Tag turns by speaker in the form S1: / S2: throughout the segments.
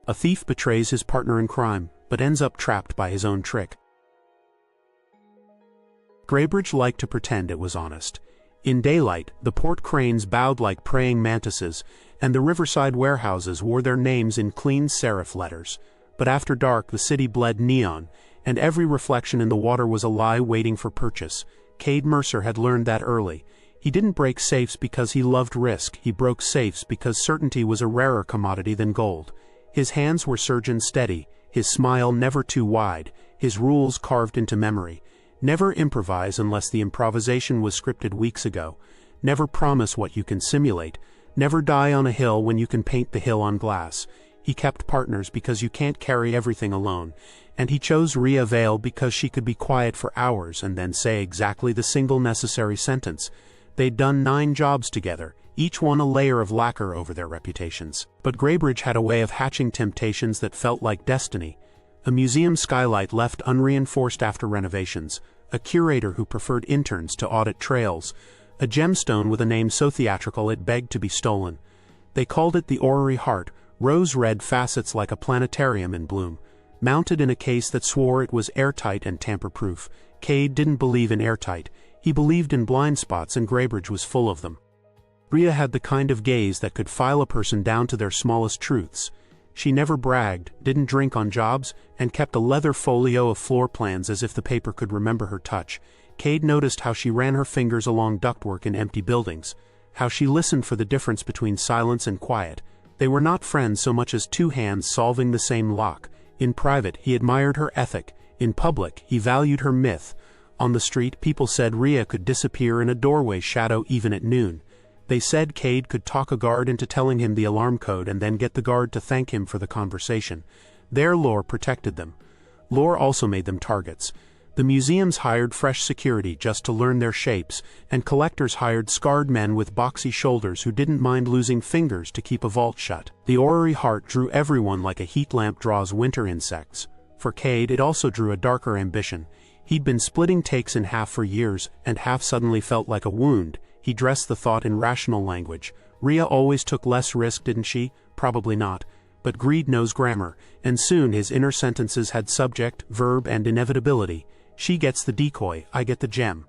S1: A thief betrays his partner in crime, but ends up trapped by his own trick. Graybridge liked to pretend it was honest. In daylight, the port cranes bowed like praying mantises, and the riverside warehouses wore their names in clean serif letters. But after dark the city bled neon, and every reflection in the water was a lie waiting for purchase. Cade Mercer had learned that early. He didn't break safes because he loved risk, he broke safes because certainty was a rarer commodity than gold. His hands were surgeon steady, his smile never too wide, his rules carved into memory. Never improvise unless the improvisation was scripted weeks ago. Never promise what you can simulate. Never die on a hill when you can paint the hill on glass. He kept partners because you can't carry everything alone. And he chose Rhea Vale because she could be quiet for hours and then say exactly the single necessary sentence. They'd done 9 jobs together, each one a layer of lacquer over their reputations. But Graybridge had a way of hatching temptations that felt like destiny. A museum skylight left unreinforced after renovations, a curator who preferred interns to audit trails, a gemstone with a name so theatrical it begged to be stolen. They called it the Orrery Heart, rose-red facets like a planetarium in bloom, mounted in a case that swore it was airtight and tamper-proof. Cade didn't believe in airtight, he believed in blind spots, and Graybridge was full of them. Rhea had the kind of gaze that could file a person down to their smallest truths. She never bragged, didn't drink on jobs, and kept a leather folio of floor plans as if the paper could remember her touch. Cade noticed how she ran her fingers along ductwork in empty buildings, how she listened for the difference between silence and quiet. They were not friends so much as 2 hands solving the same lock. In private, he admired her ethic. In public, he valued her myth. On the street, people said Rhea could disappear in a doorway shadow even at noon. They said Cade could talk a guard into telling him the alarm code and then get the guard to thank him for the conversation. Their lore protected them. Lore also made them targets. The museums hired fresh security just to learn their shapes, and collectors hired scarred men with boxy shoulders who didn't mind losing fingers to keep a vault shut. The Orrery Heart drew everyone like a heat lamp draws winter insects. For Cade, it also drew a darker ambition. He'd been splitting takes in half for years, and half suddenly felt like a wound. He dressed the thought in rational language. Rhea always took less risk, didn't she? Probably not. But greed knows grammar, and soon his inner sentences had subject, verb, and inevitability. She gets the decoy, I get the gem.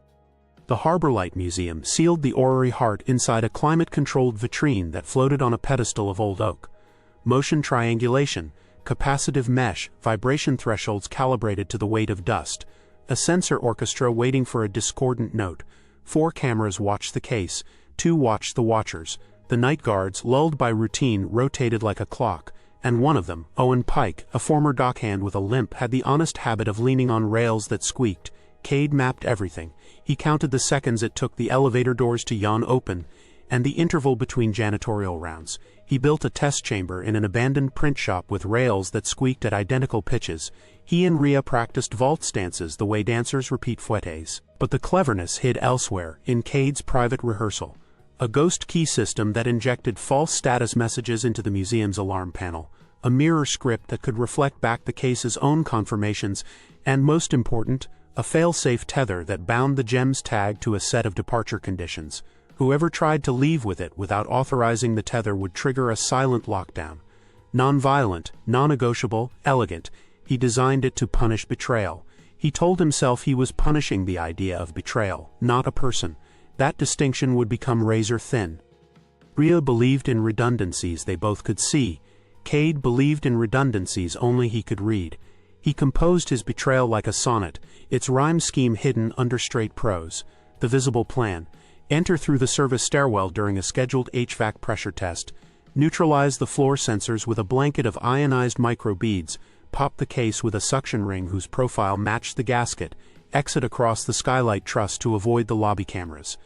S1: The Harborlight Museum sealed the Orrery Heart inside a climate-controlled vitrine that floated on a pedestal of old oak. Motion triangulation, capacitive mesh, vibration thresholds calibrated to the weight of dust. A sensor orchestra waiting for a discordant note. 4 cameras watched the case, 2 watched the watchers. The night guards, lulled by routine, rotated like a clock, and one of them, Owen Pike, a former dockhand with a limp, had the honest habit of leaning on rails that squeaked. Cade mapped everything. He counted the seconds it took the elevator doors to yawn open, and the interval between janitorial rounds. He built a test chamber in an abandoned print shop with rails that squeaked at identical pitches. He and Rhea practiced vault stances the way dancers repeat fouettes. But the cleverness hid elsewhere, in Cade's private rehearsal. A ghost key system that injected false status messages into the museum's alarm panel. A mirror script that could reflect back the case's own confirmations. And most important, a fail-safe tether that bound the gem's tag to a set of departure conditions. Whoever tried to leave with it without authorizing the tether would trigger a silent lockdown. Non-violent, non-negotiable, elegant. He designed it to punish betrayal. He told himself he was punishing the idea of betrayal, not a person. That distinction would become razor-thin. Rhea believed in redundancies they both could see. Cade believed in redundancies only he could read. He composed his betrayal like a sonnet, its rhyme scheme hidden under straight prose. The visible plan. Enter through the service stairwell during a scheduled HVAC pressure test. Neutralize the floor sensors with a blanket of ionized microbeads. Pop the case with a suction ring whose profile matched the gasket. Exit across the skylight truss to avoid the lobby cameras.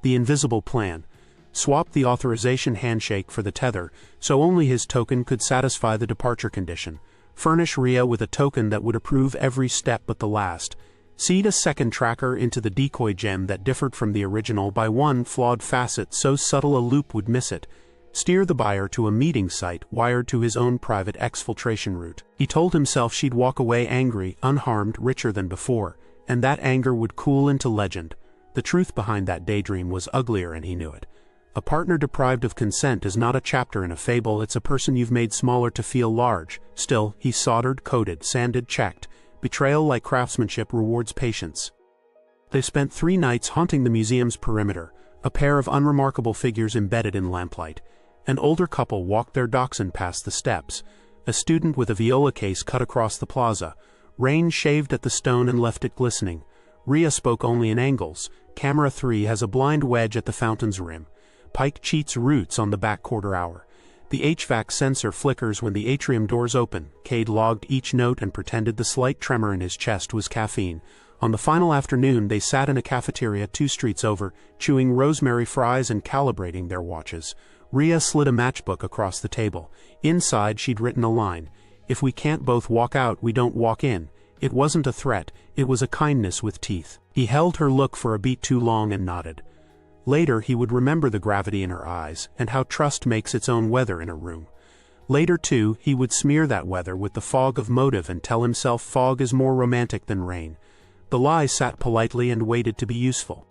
S1: The invisible plan. Swap the authorization handshake for the tether, so only his token could satisfy the departure condition. Furnish Rhea with a token that would approve every step but the last. Seed a second tracker into the decoy gem that differed from the original by one flawed facet so subtle a loop would miss it. Steer the buyer to a meeting site wired to his own private exfiltration route. He told himself she'd walk away angry, unharmed, richer than before, and that anger would cool into legend. The truth behind that daydream was uglier and he knew it. A partner deprived of consent is not a chapter in a fable, it's a person you've made smaller to feel large. Still, he soldered, coated, sanded, checked. Betrayal, like craftsmanship, rewards patience. They spent 3 nights haunting the museum's perimeter, a pair of unremarkable figures embedded in lamplight. An older couple walked their dachshund past the steps. A student with a viola case cut across the plaza. Rain shaved at the stone and left it glistening. Rhea spoke only in angles. Camera 3 has a blind wedge at the fountain's rim. Pike cheats roots on the back quarter hour. The HVAC sensor flickers when the atrium doors open. Cade logged each note and pretended the slight tremor in his chest was caffeine. On the final afternoon, they sat in a cafeteria 2 streets over, chewing rosemary fries and calibrating their watches. Rhea slid a matchbook across the table. Inside, she'd written a line. "If we can't both walk out, we don't walk in." It wasn't a threat, it was a kindness with teeth. He held her look for a beat too long and nodded. Later he would remember the gravity in her eyes, and how trust makes its own weather in a room. Later too, he would smear that weather with the fog of motive and tell himself fog is more romantic than rain. The lie sat politely and waited to be useful.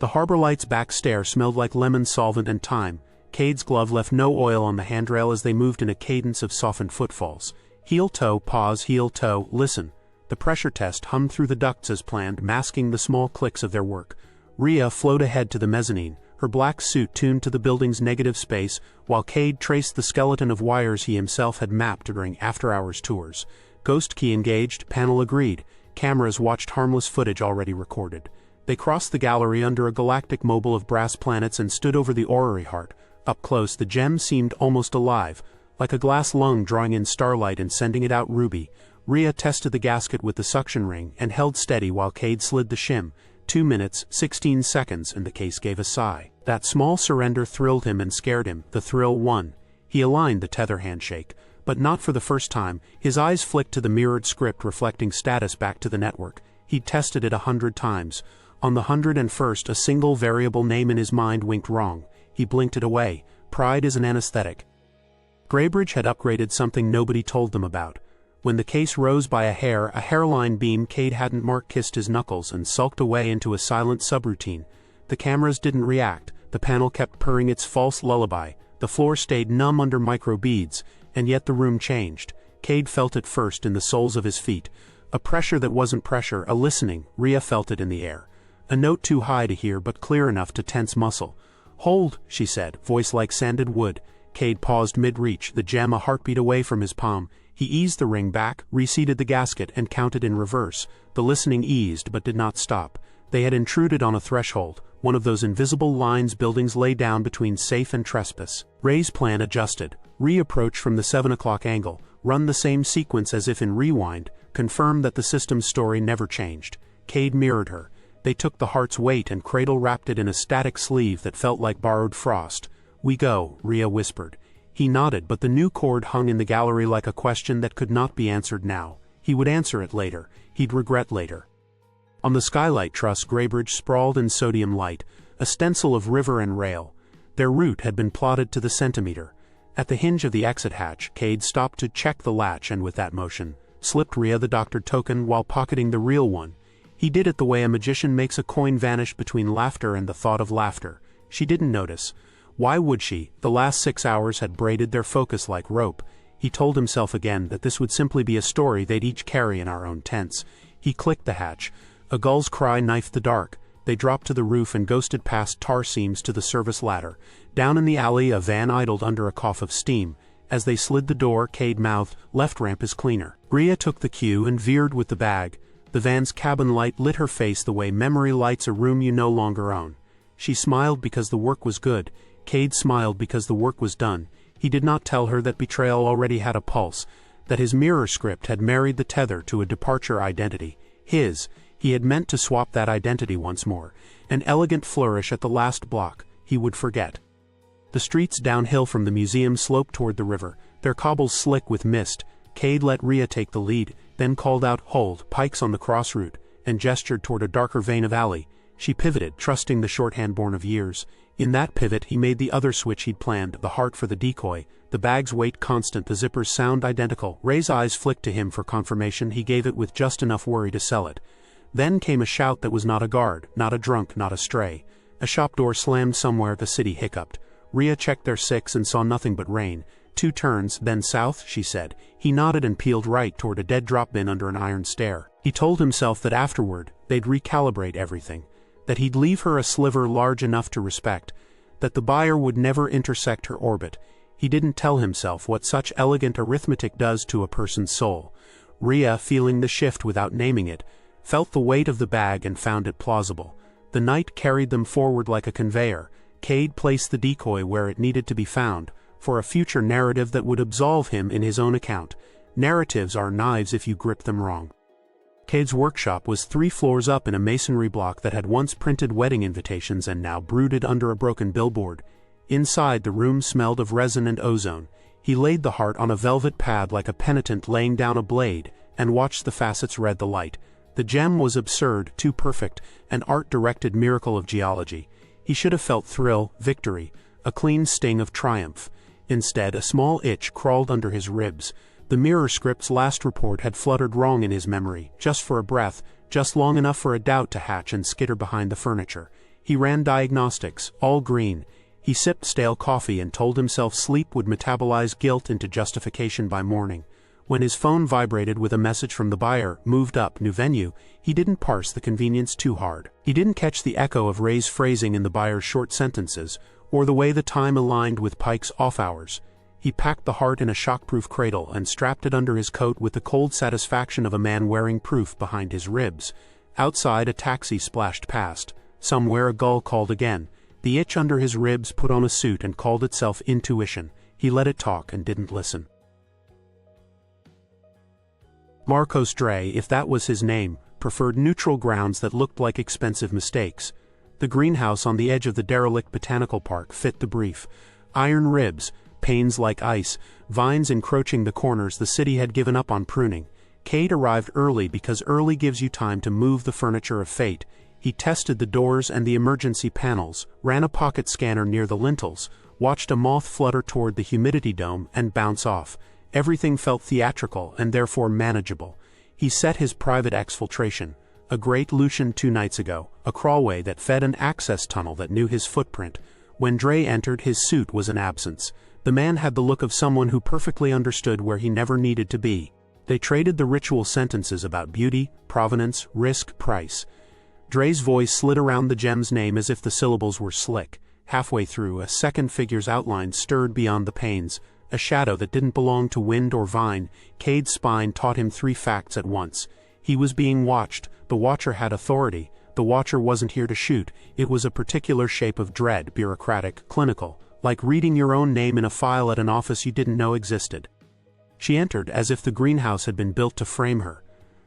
S1: The Harbor Light's back stair smelled like lemon solvent and thyme. Cade's glove left no oil on the handrail as they moved in a cadence of softened footfalls. Heel-toe, pause, heel-toe, listen. The pressure test hummed through the ducts as planned, masking the small clicks of their work. Rhea flowed ahead to the mezzanine, her black suit tuned to the building's negative space, while Cade traced the skeleton of wires he himself had mapped during after-hours tours. Ghost key engaged, panel agreed. Cameras watched harmless footage already recorded. They crossed the gallery under a galactic mobile of brass planets and stood over the orrery heart. Up close, the gem seemed almost alive, like a glass lung drawing in starlight and sending it out ruby. Rhea tested the gasket with the suction ring and held steady while Cade slid the shim. 2 minutes, 16 seconds, and the case gave a sigh. That small surrender thrilled him and scared him. The thrill won. He aligned the tether handshake. But not for the first time. His eyes flicked to the mirrored script reflecting status back to the network. He'd tested it 100 times. On the 101st, a single variable name in his mind winked wrong. He blinked it away. Pride is an anesthetic. Graybridge had upgraded something nobody told them about. When the case rose by a hairline beam, Cade hadn't kissed his knuckles and sulked away into a silent subroutine. The cameras didn't react. The panel kept purring its false lullaby. The floor stayed numb under micro beads, and yet the room changed. Cade felt it first in the soles of his feet. A pressure that wasn't pressure, a listening. Rhea felt it in the air. A note too high to hear but clear enough to tense muscle. "Hold," she said, voice like sanded wood. Cade paused mid-reach, the gem a heartbeat away from his palm. He eased the ring back, reseated the gasket, and counted in reverse. The listening eased but did not stop. They had intruded on a threshold, one of those invisible lines buildings lay down between safe and trespass. Ray's plan adjusted. Reapproach from the 7 o'clock angle, run the same sequence as if in rewind, confirm that the system's story never changed. Cade mirrored her. They took the heart's weight and cradle-wrapped it in a static sleeve that felt like borrowed frost. "We go," Rhea whispered. He nodded, but the new cord hung in the gallery like a question that could not be answered now. He would answer it later. He'd regret later. On the skylight truss, Graybridge sprawled in sodium light, a stencil of river and rail. Their route had been plotted to the centimeter. At the hinge of the exit hatch, Cade stopped to check the latch and with that motion, slipped Rhea the doctored token while pocketing the real one. He did it the way a magician makes a coin vanish between laughter and the thought of laughter. She didn't notice. Why would she? The last 6 hours had braided their focus like rope. He told himself again that this would simply be a story they'd each carry in our own tents. He clicked the hatch. A gull's cry knifed the dark. They dropped to the roof and ghosted past tar seams to the service ladder. Down in the alley, a van idled under a cough of steam. As they slid the door, Cade mouthed, "Left ramp is cleaner." Rhea took the cue and veered with the bag. The van's cabin light lit her face the way memory lights a room you no longer own. She smiled because the work was good. Cade smiled because the work was done. He did not tell her that betrayal already had a pulse, that his mirror script had married the tether to a departure identity. His. He had meant to swap that identity once more. An elegant flourish at the last block. He would forget. The streets downhill from the museum sloped toward the river, their cobbles slick with mist. Cade let Rhea take the lead, then called out, "Hold," Pike's on the cross route, and gestured toward a darker vein of alley. She pivoted, trusting the shorthand born of years. In that pivot he made the other switch he'd planned, the heart for the decoy, the bag's weight constant, the zipper's sound identical. Ray's eyes flicked to him for confirmation. He gave it with just enough worry to sell it. Then came a shout that was not a guard, not a drunk, not a stray. A shop door slammed somewhere. The city hiccuped. Rhea checked their 6 and saw nothing but rain. 2 turns, then south, she said. He nodded and peeled right toward a dead drop bin under an iron stair. He told himself that afterward, they'd recalibrate everything. That he'd leave her a sliver large enough to respect. That the buyer would never intersect her orbit. He didn't tell himself what such elegant arithmetic does to a person's soul. Rhea, feeling the shift without naming it, felt the weight of the bag and found it plausible. The night carried them forward like a conveyor. Cade placed the decoy where it needed to be found, for a future narrative that would absolve him in his own account. Narratives are knives if you grip them wrong. Cade's workshop was 3 floors up in a masonry block that had once printed wedding invitations and now brooded under a broken billboard. Inside, the room smelled of resin and ozone. He laid the heart on a velvet pad like a penitent laying down a blade, and watched the facets red the light. The gem was absurd, too perfect, an art-directed miracle of geology. He should have felt thrill, victory, a clean sting of triumph. Instead, a small itch crawled under his ribs. The mirror script's last report had fluttered wrong in his memory, just for a breath, just long enough for a doubt to hatch and skitter behind the furniture. He ran diagnostics, all green. He sipped stale coffee and told himself sleep would metabolize guilt into justification by morning. When his phone vibrated with a message from the buyer, moved up, new venue, he didn't parse the convenience too hard. He didn't catch the echo of Ray's phrasing in the buyer's short sentences, or the way the time aligned with Pike's off hours. He packed the heart in a shockproof cradle and strapped it under his coat with the cold satisfaction of a man wearing proof behind his ribs. Outside, a taxi splashed past. Somewhere a gull called again. The itch under his ribs put on a suit and called itself intuition. He let it talk and didn't listen. Marcos Dre, if that was his name, preferred neutral grounds that looked like expensive mistakes. The greenhouse on the edge of the derelict botanical park fit the brief. Iron ribs, panes like ice, vines encroaching the corners. The city had given up on pruning. Cade arrived early because early gives you time to move the furniture of fate. He tested the doors and the emergency panels, ran a pocket scanner near the lintels, watched a moth flutter toward the humidity dome and bounce off. Everything felt theatrical and therefore manageable. He set his private exfiltration, a great Lucian 2 nights ago, a crawlway that fed an access tunnel that knew his footprint. When Dre entered, his suit was an absence. The man had the look of someone who perfectly understood where he never needed to be. They traded the ritual sentences about beauty, provenance, risk, price. Dre's voice slid around the gem's name as if the syllables were slick. Halfway through, a second figure's outline stirred beyond the panes, a shadow that didn't belong to wind or vine. Cade's spine taught him 3 facts at once. He was being watched. The watcher had authority. The watcher wasn't here to shoot. It was a particular shape of dread, bureaucratic, clinical, like reading your own name in a file at an office you didn't know existed. She entered as if the greenhouse had been built to frame her.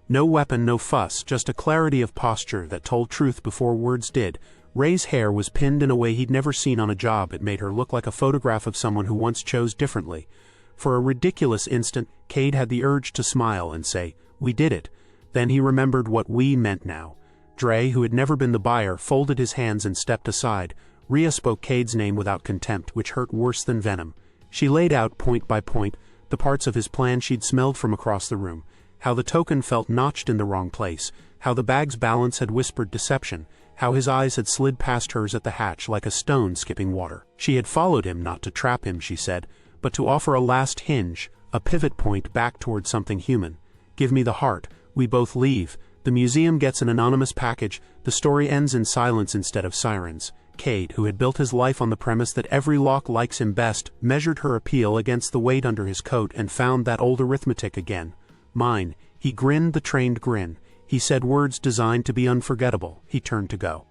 S1: No weapon, no fuss, just a clarity of posture that told truth before words did. Ray's hair was pinned in a way he'd never seen on a job. It made her look like a photograph of someone who once chose differently. For a ridiculous instant, Cade had the urge to smile and say, "We did it." Then he remembered what "we" meant now. Dre, who had never been the buyer, folded his hands and stepped aside. Rhea spoke Cade's name without contempt, which hurt worse than venom. She laid out, point by point, the parts of his plan she'd smelled from across the room. How the token felt notched in the wrong place, how the bag's balance had whispered deception, how his eyes had slid past hers at the hatch like a stone skipping water. She had followed him not to trap him, she said, but to offer a last hinge, a pivot point back toward something human. Give me the heart, we both leave. The museum gets an anonymous package, the story ends in silence instead of sirens. Cade, who had built his life on the premise that every lock likes him best, measured her appeal against the weight under his coat and found that old arithmetic again. Mine. He grinned the trained grin. He said words designed to be unforgettable. He turned to go.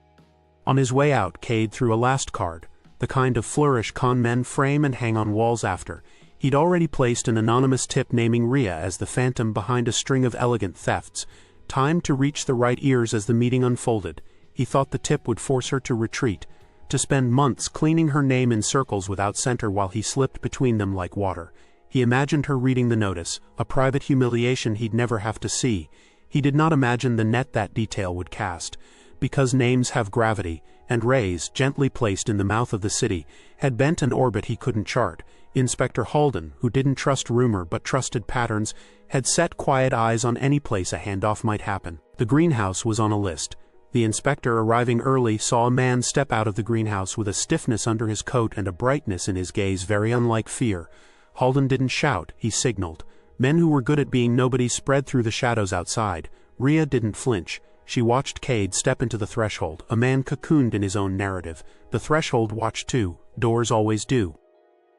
S1: On his way out, Cade threw a last card, the kind of flourish con men frame and hang on walls after. He'd already placed an anonymous tip naming Rhea as the phantom behind a string of elegant thefts. Time to reach the right ears as the meeting unfolded. He thought the tip would force her to retreat, to spend months cleaning her name in circles without center while he slipped between them like water. He imagined her reading the notice, a private humiliation he'd never have to see. He did not imagine the net that detail would cast. Because names have gravity, and Ray's, gently placed in the mouth of the city, had bent an orbit he couldn't chart. Inspector Halden, who didn't trust rumor but trusted patterns, had set quiet eyes on any place a handoff might happen. The greenhouse was on a list. The inspector, arriving early, saw a man step out of the greenhouse with a stiffness under his coat and a brightness in his gaze very unlike fear. Halden didn't shout, he signaled. Men who were good at being nobody spread through the shadows outside. Rhea didn't flinch. She watched Cade step into the threshold, a man cocooned in his own narrative. The threshold watched too. Doors always do.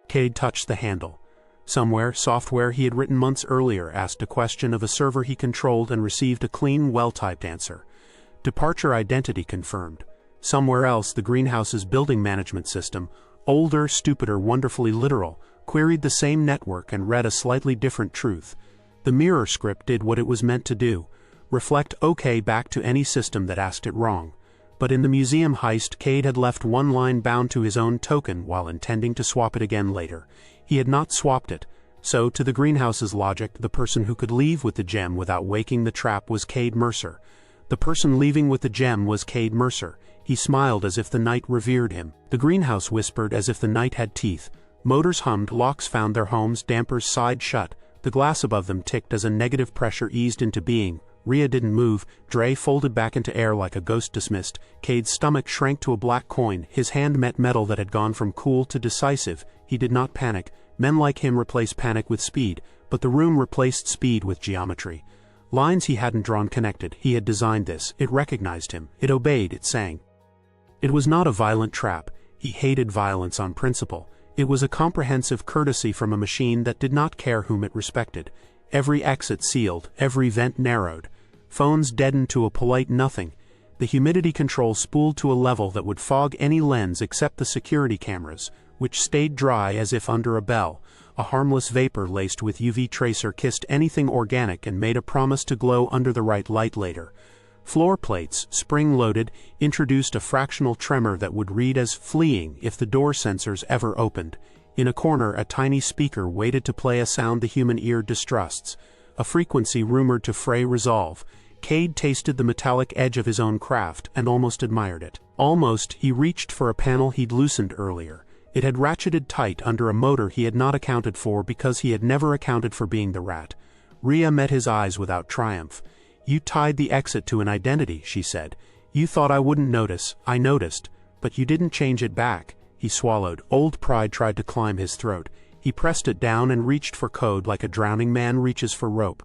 S1: Cade touched the handle. Somewhere, software he had written months earlier asked a question of a server he controlled and received a clean, well-typed answer. Departure identity confirmed. Somewhere else, the greenhouse's building management system, older, stupider, wonderfully literal, queried the same network and read a slightly different truth. The mirror script did what it was meant to do. Reflect OK back to any system that asked it wrong. But in the museum heist, Cade had left one line bound to his own token while intending to swap it again later. He had not swapped it. So, to the greenhouse's logic, the person who could leave with the gem without waking the trap was Cade Mercer. The person leaving with the gem was Cade Mercer. He smiled as if the night revered him. The greenhouse whispered as if the night had teeth. Motors hummed, locks found their homes, dampers sighed shut. The glass above them ticked as a negative pressure eased into being. Rhea didn't move. Dre folded back into air like a ghost dismissed. Cade's stomach shrank to a black coin. His hand met metal that had gone from cool to decisive. He did not panic. Men like him replace panic with speed, but the room replaced speed with geometry. Lines he hadn't drawn connected. He had designed this. It recognized him. It obeyed. It sang. It was not a violent trap. He hated violence on principle. It was a comprehensive courtesy from a machine that did not care whom it respected. Every exit sealed, every vent narrowed. Phones deadened to a polite nothing. The humidity control spooled to a level that would fog any lens except the security cameras, which stayed dry as if under a bell. A harmless vapor laced with UV tracer kissed anything organic and made a promise to glow under the right light later. Floor plates, spring-loaded, introduced a fractional tremor that would read as fleeing if the door sensors ever opened. In a corner, a tiny speaker waited to play a sound the human ear distrusts, a frequency rumored to fray resolve. Cade tasted the metallic edge of his own craft and almost admired it. Almost, he reached for a panel he'd loosened earlier. It had ratcheted tight under a motor he had not accounted for because he had never accounted for being the rat. Rhea met his eyes without triumph. "You tied the exit to an identity," she said. "You thought I wouldn't notice. I noticed. But you didn't change it back." He swallowed. Old pride tried to climb his throat. He pressed it down and reached for code like a drowning man reaches for rope.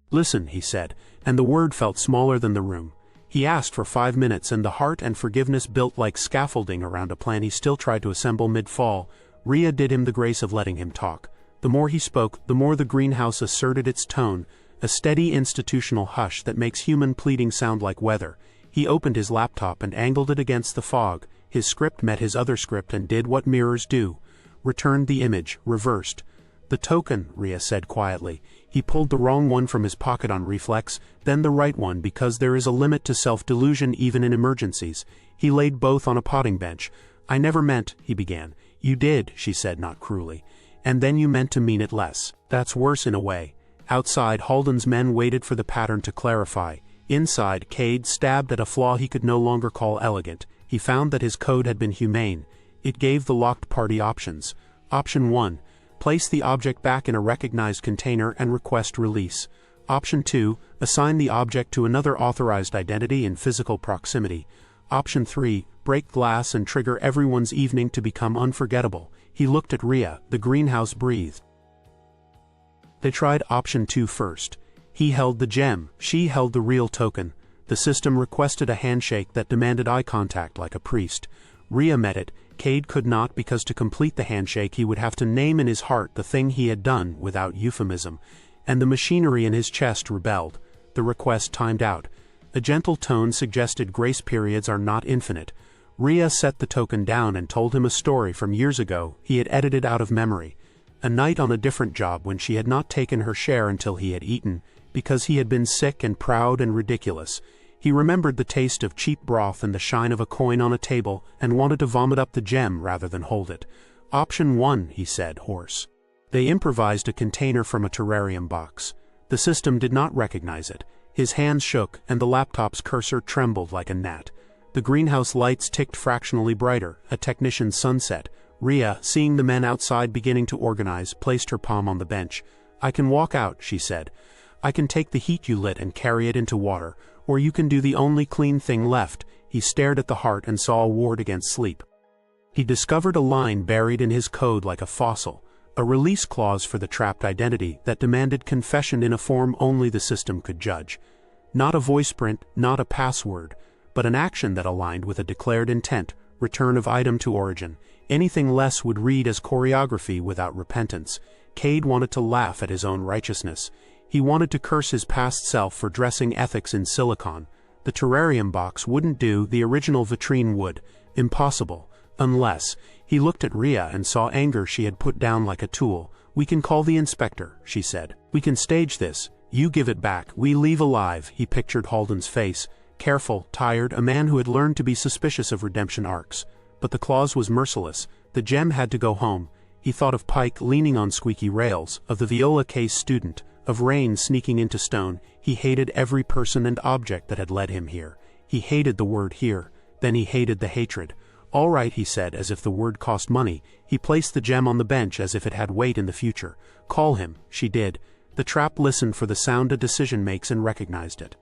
S1: "Listen," he said, and the word felt smaller than the room. He asked for 5 minutes, and the heart and forgiveness built like scaffolding around a plan he still tried to assemble mid-fall. Rhea did him the grace of letting him talk. The more he spoke, the more the greenhouse asserted its tone, a steady institutional hush that makes human pleading sound like weather. He opened his laptop and angled it against the fog. His script met his other script and did what mirrors do. Returned the image, reversed. "The token," Rhea said quietly. He pulled the wrong one from his pocket on reflex, then the right one because there is a limit to self-delusion even in emergencies. He laid both on a potting bench. "I never meant," he began. "You did," she said, not cruelly. "And then you meant to mean it less. That's worse in a way." Outside, Halden's men waited for the pattern to clarify. Inside, Cade stabbed at a flaw he could no longer call elegant. He found that his code had been humane. It gave the locked party options. Option 1. Place the object back in a recognized container and request release. Option 2. Assign the object to another authorized identity in physical proximity. Option 3. Break glass and trigger everyone's evening to become unforgettable. He looked at Rhea. The greenhouse breathed. They tried option 2 first. He held the gem. She held the real token. The system requested a handshake that demanded eye contact like a priest. Rhea met it. Cade could not because to complete the handshake he would have to name in his heart the thing he had done without euphemism. And the machinery in his chest rebelled. The request timed out. A gentle tone suggested grace periods are not infinite. Rhea set the token down and told him a story from years ago he had edited out of memory. A night on a different job when she had not taken her share until he had eaten, because he had been sick and proud and ridiculous. He remembered the taste of cheap broth and the shine of a coin on a table and wanted to vomit up the gem rather than hold it. Option 1, he said, hoarse. They improvised a container from a terrarium box. The system did not recognize it. His hands shook and the laptop's cursor trembled like a gnat. The greenhouse lights ticked fractionally brighter, a technician's sunset. Rhea, seeing the men outside beginning to organize, placed her palm on the bench. "I can walk out," she said. I can take the heat you lit and carry it into water, or you can do the only clean thing left. He stared at the heart and saw a ward against sleep. He discovered a line buried in his code like a fossil, a release clause for the trapped identity that demanded confession in a form only the system could judge. Not a voice print, not a password, but an action that aligned with a declared intent, return of item to origin. Anything less would read as choreography without repentance. Cade wanted to laugh at his own righteousness. He wanted to curse his past self for dressing ethics in silicon. The terrarium box wouldn't do, the original vitrine would. Impossible. Unless, he looked at Rhea and saw anger she had put down like a tool. We can call the inspector, she said. We can stage this. You give it back. We leave alive. He pictured Halden's face. Careful, tired, a man who had learned to be suspicious of redemption arcs. But the clause was merciless. The gem had to go home. He thought of Pike leaning on squeaky rails, of the viola case student, of rain sneaking into stone. He hated every person and object that had led him here. He hated the word here. Then he hated the hatred. All right, he said, as if the word cost money. He placed the gem on the bench as if it had weight in the future. Call him. She did. The trap listened for the sound a decision makes and recognized it.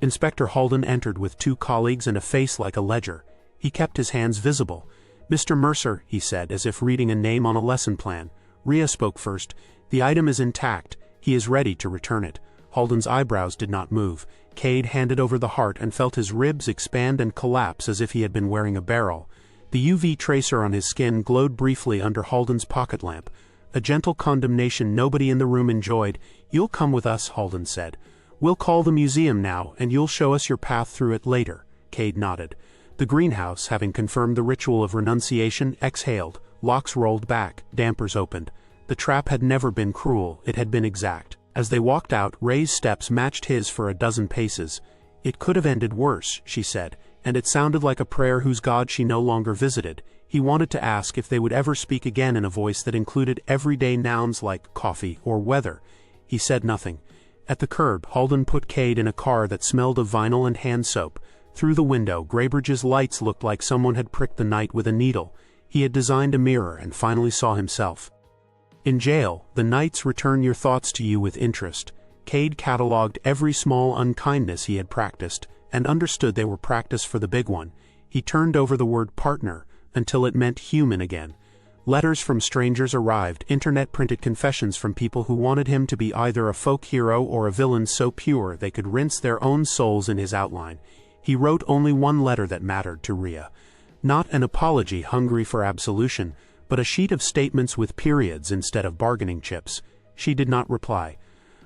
S1: Inspector Halden entered with 2 colleagues and a face like a ledger. He kept his hands visible. Mr. Mercer, he said, as if reading a name on a lesson plan. Rhea spoke first. The item is intact. He is ready to return it. Halden's eyebrows did not move. Cade handed over the heart and felt his ribs expand and collapse as if he had been wearing a barrel. The UV tracer on his skin glowed briefly under Halden's pocket lamp. A gentle condemnation nobody in the room enjoyed. You'll come with us, Halden said. We'll call the museum now, and you'll show us your path through it later. Cade nodded. The greenhouse, having confirmed the ritual of renunciation, exhaled. Locks rolled back, dampers opened. The trap had never been cruel, it had been exact. As they walked out, Ray's steps matched his for a dozen paces. It could have ended worse, she said, and it sounded like a prayer whose God she no longer visited. He wanted to ask if they would ever speak again in a voice that included everyday nouns like coffee or weather. He said nothing. At the curb, Halden put Cade in a car that smelled of vinyl and hand soap. Through the window, Graybridge's lights looked like someone had pricked the night with a needle. He had designed a mirror and finally saw himself. In jail, the nights return your thoughts to you with interest. Cade catalogued every small unkindness he had practiced, and understood they were practice for the big one. He turned over the word partner, until it meant human again. Letters from strangers arrived, internet-printed confessions from people who wanted him to be either a folk hero or a villain so pure they could rinse their own souls in his outline. He wrote only one letter that mattered to Rhea. Not an apology hungry for absolution, but a sheet of statements with periods instead of bargaining chips. She did not reply.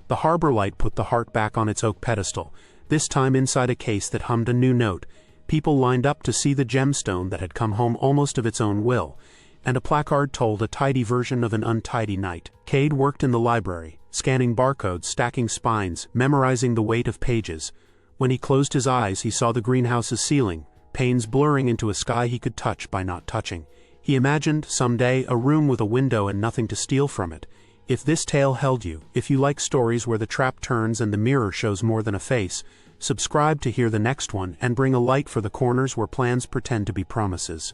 S1: The harbor light put the heart back on its oak pedestal, this time inside a case that hummed a new note. People lined up to see the gemstone that had come home almost of its own will, and a placard told a tidy version of an untidy night. Cade worked in the library, scanning barcodes, stacking spines, memorizing the weight of pages. When he closed his eyes, he saw the greenhouse's ceiling, panes blurring into a sky he could touch by not touching. He imagined, someday, a room with a window and nothing to steal from it. If this tale held you, if you like stories where the trap turns and the mirror shows more than a face, subscribe to hear the next one and bring a light for the corners where plans pretend to be promises.